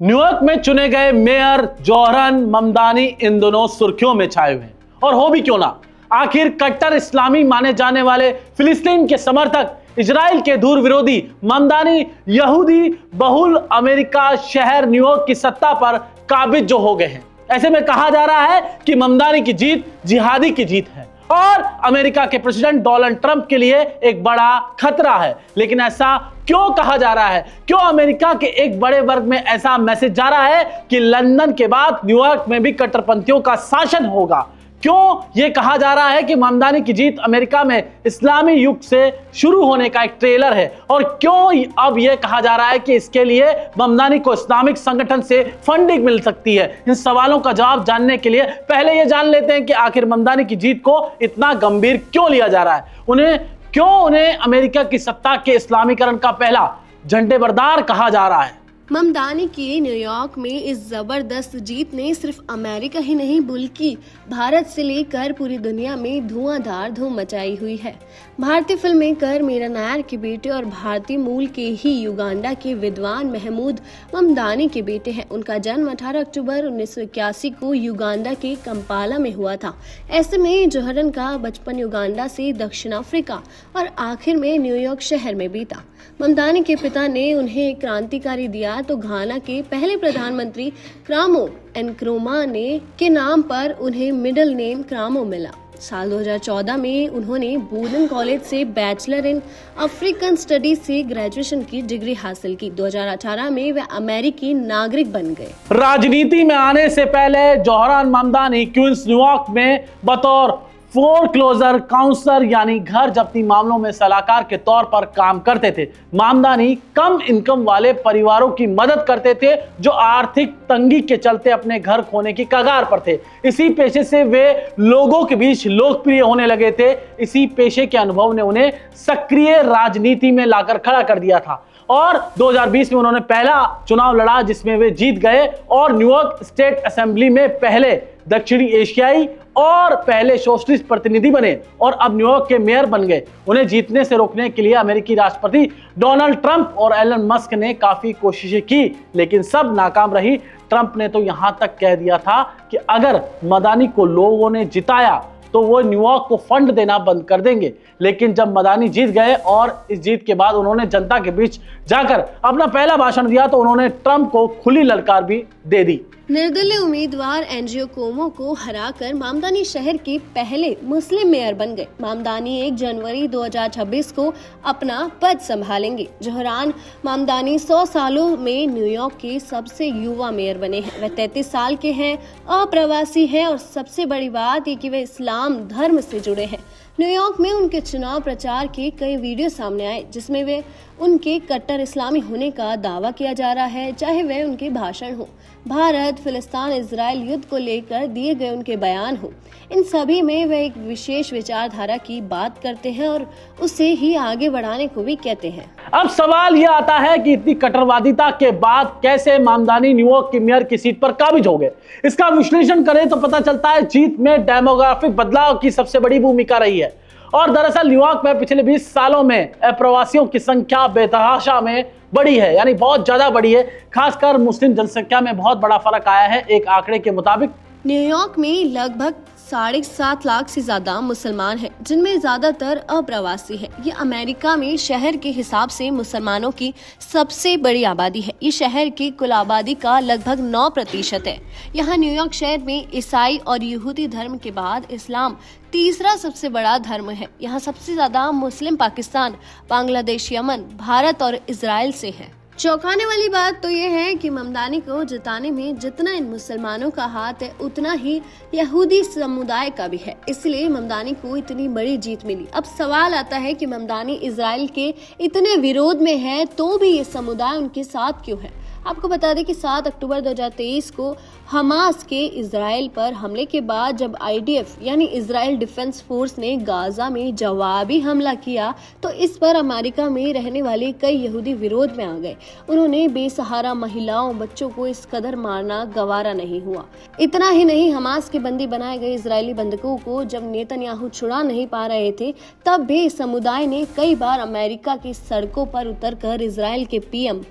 New York में चुने गए मेयर जोहरान ममदानी इन दिनों सुर्खियों में छाए हुए हैं। और हो भी क्यों ना, आखिर कट्टर इस्लामी माने जाने वाले फिलिस्तीन के समर्थक, इजराइल के दूर विरोधी ममदानी यहूदी बहुल अमेरिका शहर न्यूयॉर्क की सत्ता पर काबिज जो हो गए हैं। ऐसे में कहा जा रहा है कि ममदानी की जीत जिहादी की जीत है और अमेरिका के प्रेसिडेंट डोनाल्ड ट्रंप के लिए एक बड़ा खतरा है। लेकिन ऐसा क्यों कहा जा रहा है? क्यों अमेरिका के एक बड़े वर्ग में ऐसा मैसेज जा रहा है कि लंदन के बाद न्यूयॉर्क में भी कट्टरपंथियों का शासन होगा? क्यों यह कहा जा रहा है कि ममदानी की जीत अमेरिका में इस्लामी युग से शुरू होने का एक ट्रेलर है? और क्यों अब यह कहा जा रहा है कि इसके लिए ममदानी को इस्लामिक संगठन से फंडिंग मिल सकती है? इन सवालों का जवाब जानने के लिए पहले यह जान लेते हैं कि आखिर ममदानी की जीत को इतना गंभीर क्यों लिया जा रहा है। उन्हें अमेरिका की सत्ता के इस्लामीकरण का पहला झंडेबरदार कहा जा रहा है। ममदानी की न्यूयॉर्क में इस जबरदस्त जीत ने सिर्फ अमेरिका ही नहीं बल्कि भारत से लेकर पूरी दुनिया में धुआंधार धूम मचाई हुई है। भारतीय फिल्म मेकर मीरा नायर के बेटे और भारतीय मूल के ही युगांडा के विद्वान महमूद ममदानी के बेटे हैं। उनका जन्म 18 अक्टूबर 1981 को युगांडा के कंपाला में हुआ था। ऐसे में जोहरन का बचपन युगांडा से दक्षिण अफ्रीका और आखिर में न्यूयॉर्क शहर में बीता। ममदानी के पिता ने उन्हें क्रांतिकारी दिया तो घाना के पहले प्रधानमंत्री क्रामो एनक्रोमा ने के नाम पर उन्हें मिडिल नेम क्रामो मिला। साल 2014 में उन्होंने बोर्डन कॉलेज से बैचलर इन अफ्रीकन स्टडीज से ग्रेजुएशन की डिग्री हासिल की। 2018 में वे अमेरिकी नागरिक बन गए। राजनीति में आने से पहले जोहरान ममदानी क्वींस न्यूयॉर्क में बतौर फोरक्लोजर काउंसलर यानी घर जब्ती मामलों में सलाहकार के तौर पर काम करते थे। ममदानी कम इनकम वाले परिवारों की मदद करते थे जो आर्थिक तंगी के चलते अपने घर खोने की कगार पर थे। इसी पेशे से वे लोगों के बीच लोकप्रिय होने लगे थे। इसी पेशे के अनुभव ने उन्हें सक्रिय राजनीति में लाकर खड़ा कर दिया था और 2020 में उन्होंने पहला चुनाव लड़ा जिसमें वे जीत गए और न्यूयॉर्क स्टेट असेंबली में पहले दक्षिणी एशियाई और पहले सोशलिस्ट प्रतिनिधि बने और अब न्यूयॉर्क के मेयर बन गए। उन्हें जीतने से रोकने के लिए अमेरिकी राष्ट्रपति डोनाल्ड ट्रंप और एलन मस्क ने काफी कोशिशें की लेकिन सब नाकाम रही। ट्रंप ने तो यहां तक कह दिया था कि अगर ममदानी को लोगों ने जिताया तो वो न्यूयॉर्क को फंड देना बंद कर देंगे। लेकिन जब ममदानी जीत गए और इस जीत के बाद उन्होंने जनता के बीच जाकर अपना पहला भाषण दिया तो उन्होंने ट्रंप को खुली ललकार भी दे दी। निर्दलीय उम्मीदवार एनजीओ कोमो को हराकर ममदानी शहर के पहले मुस्लिम मेयर बन गए। ममदानी 1 जनवरी 2026 को अपना पद संभालेंगे। जोहरान ममदानी 100 सालों में न्यूयॉर्क के सबसे युवा मेयर बने हैं। वे 33 साल के हैं, अप्रवासी हैं और सबसे बड़ी बात ये कि वे इस्लाम धर्म से जुड़े हैं। न्यूयॉर्क में उनके चुनाव प्रचार के कई वीडियो सामने आए जिसमें वे उनके कट्टर इस्लामी होने का दावा किया जा रहा है। चाहे वह उनके भाषण हो, भारत फिलिस्तीन इजराइल युद्ध को लेकर दिए गए उनके बयान हो, इन सभी में वे एक विशेष विचारधारा की बात करते हैं और उसे ही आगे बढ़ाने को भी कहते हैं। अब सवाल यह आता है कि इतनी कट्टरवादिता के बाद कैसे ममदानी न्यूयॉर्क की मेयर की सीट पर काबिज हो गए। इसका विश्लेषण करें तो पता चलता है जीत में डेमोग्राफिक बदलाव की सबसे बड़ी भूमिका रही है। और दरअसल न्यूयॉर्क में पिछले 20 सालों में अप्रवासियों की संख्या बेतहाशा में बढ़ी है, यानी बहुत ज्यादा बढ़ी है। खासकर मुस्लिम जनसंख्या में बहुत बड़ा फर्क आया है। एक आंकड़े के मुताबिक न्यूयॉर्क में लगभग 7.5 लाख से ज्यादा मुसलमान हैं, जिनमें ज्यादातर अप्रवासी हैं। ये अमेरिका में शहर के हिसाब से मुसलमानों की सबसे बड़ी आबादी है। ये शहर की कुल आबादी का लगभग 9% है। यहाँ न्यूयॉर्क शहर में ईसाई और यहूदी धर्म के बाद इस्लाम तीसरा सबसे बड़ा धर्म है। यहाँ सबसे ज्यादा मुस्लिम पाकिस्तान, बांग्लादेश, यमन, भारत और इजराइल से है। चौंकाने वाली बात तो ये है कि ममदानी को जिताने में जितना इन मुसलमानों का हाथ है उतना ही यहूदी समुदाय का भी है। इसलिए ममदानी को इतनी बड़ी जीत मिली। अब सवाल आता है कि ममदानी इजराइल के इतने विरोध में है तो भी ये समुदाय उनके साथ क्यों है? आपको बता दें कि 7 अक्टूबर 2023 को हमास के इजराइल पर हमले के बाद जब आईडीएफ यानी इजराइल डिफेंस फोर्स ने गाजा में जवाबी हमला किया तो इस पर अमेरिका में रहने वाले कई यहूदी विरोध में आ गए। उन्होंने बेसहारा महिलाओं, बच्चों को इस कदर मारना गवारा नहीं हुआ। इतना ही नहीं, हमास के बंदी बनाए गए इजरायली बंधकों को जब नेतन्याहू छुड़ा नहीं पा रहे थे तब भी समुदाय ने कई बार अमेरिका की सड़कों पर उतरकर इजराइल के पीएम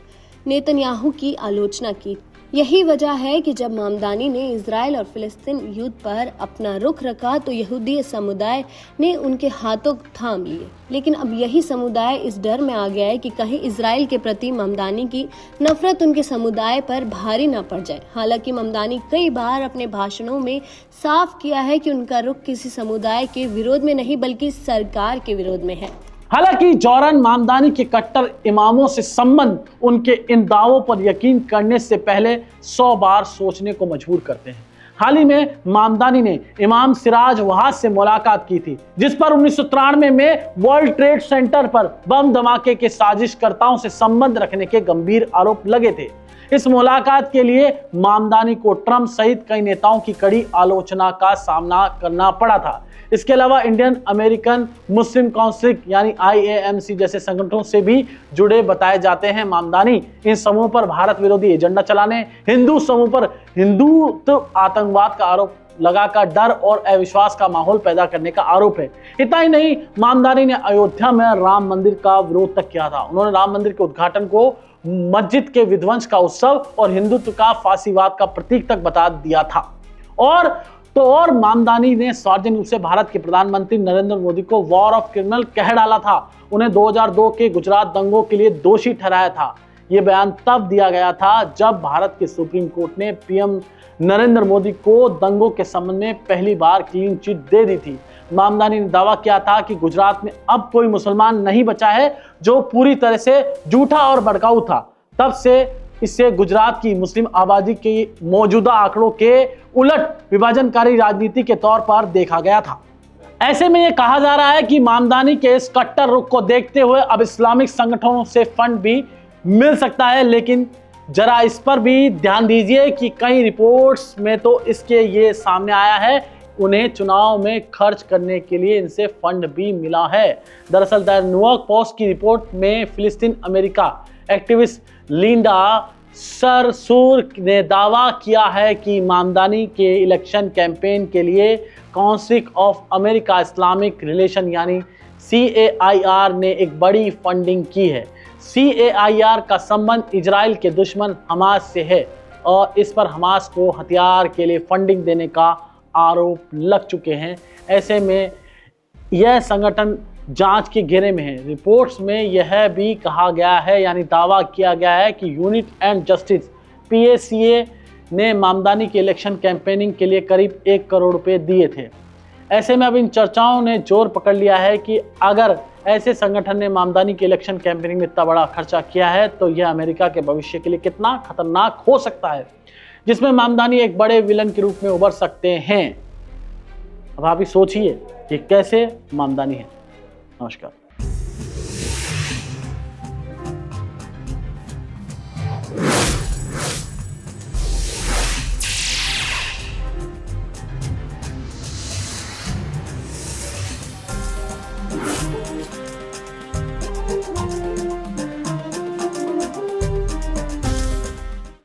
नेतन्याहू की आलोचना की। यही वजह है कि जब मामदानी ने इजराइल और फिलिस्तीन युद्ध पर अपना रुख रखा तो यहूदी समुदाय ने उनके हाथों थाम लिए। लेकिन अब यही समुदाय इस डर में आ गया है कि कहीं इजराइल के प्रति मामदानी की नफरत उनके समुदाय पर भारी न पड़ जाए। हालांकि मामदानी कई बार अपने भाषणों में साफ किया है कि उनका रुख किसी समुदाय के विरोध में नहीं बल्कि सरकार के विरोध में है। हालांकि जौहरान मामदानी के कट्टर इमामों से संबंध उनके इन दावों पर यकीन करने से पहले 100 बार सोचने को मजबूर करते हैं। हाल ही में मामदानी ने इमाम सिराज वहाज से मुलाकात की थी, जिस पर 1993 में वर्ल्ड ट्रेड सेंटर पर बम धमाके के साजिशकर्ताओं से संबंध रखने के गंभीर आरोप लगे थे। इस मुलाकात के लिए मामदानी को ट्रंप सहित कई नेताओं की कड़ी आलोचना का सामना करना पड़ा था। इसके अलावा इंडियन अमेरिकन मुस्लिम काउंसिल यानी IAMC जैसे संगठनों से भी जुड़े बताए जाते हैं मामदानी। इन समूह पर भारत विरोधी एजेंडा चलाने, हिंदू समूह पर हिंदुत्व आतंकवाद का आरोप लगाकर डर और अविश्वास का माहौल पैदा करने का आरोप है। इतना ही नहीं, मामदानी ने अयोध्या में राम मंदिर का विरोध तक किया था। उन्होंने राम मंदिर के उद्घाटन को मस्जिद के विध्वंस का उत्सव और हिंदुत्व का फासीवाद का प्रतीक तक बता दिया था। और मामदानी ने सार्वजनिक रूप से भारत के प्रधानमंत्री नरेंद्र मोदी को वॉर ऑफ क्रिमिनल कह डाला था। उन्हें 2002 के गुजरात दंगों के लिए दोषी ठहराया था। यह बयान तब दिया गया था जब भारत के सुप्रीम कोर्ट ने PM नरेंद्र मोदी को दंगों के संबंध में पहली बार क्लीन चिट दे दी थी। मामदानी ने दावा किया था कि गुजरात में अब कोई मुसलमान नहीं बचा है जो पूरी तरह से झूठा और भड़काऊ था। तब से इससे गुजरात की मुस्लिम आबादी के मौजूदा आंकड़ों के उलट विभाजनकारी राजनीति के तौर पर देखा गया था। ऐसे में यह कहा जा रहा है कि मामदानी के इस कट्टर रुख को देखते हुए अब इस्लामिक संगठनों से फंड भी मिल सकता है। लेकिन जरा इस पर भी ध्यान दीजिए कि कई रिपोर्ट्स में तो इसके ये सामने आया है उन्हें चुनाव में खर्च करने के लिए इनसे फंड भी मिला है। दरअसल द न्यूयॉर्क पोस्ट की रिपोर्ट में फिलिस्तीन अमेरिका एक्टिविस्ट लिंडा सरसूर ने दावा किया है कि मामदानी के इलेक्शन कैंपेन के लिए council of America Islamic relation यानी CAIR ने एक बड़ी फंडिंग की है। CAIR का संबंध इजराइल के दुश्मन हमास से है और इस पर हमास को हथियार के लिए फंडिंग देने का आरोप लग चुके हैं। ऐसे में यह संगठन जांच के घेरे में है। रिपोर्ट्स में यह भी कहा गया है यानी दावा किया गया है कि यूनिट एंड जस्टिस PACA ने मामदानी के इलेक्शन कैंपेनिंग के लिए करीब 1 करोड़ रुपए दिए थे। ऐसे में अब इन चर्चाओं ने जोर पकड़ लिया है कि अगर ऐसे संगठन ने मामदानी के इलेक्शन कैंपेनिंग में इतना बड़ा खर्चा किया है तो यह अमेरिका के भविष्य के लिए कितना खतरनाक हो सकता है, जिसमें मामदानी एक बड़े विलन के रूप में उभर सकते हैं। अब आप ही सोचिए कि कैसे मामदानी है। नमस्कार।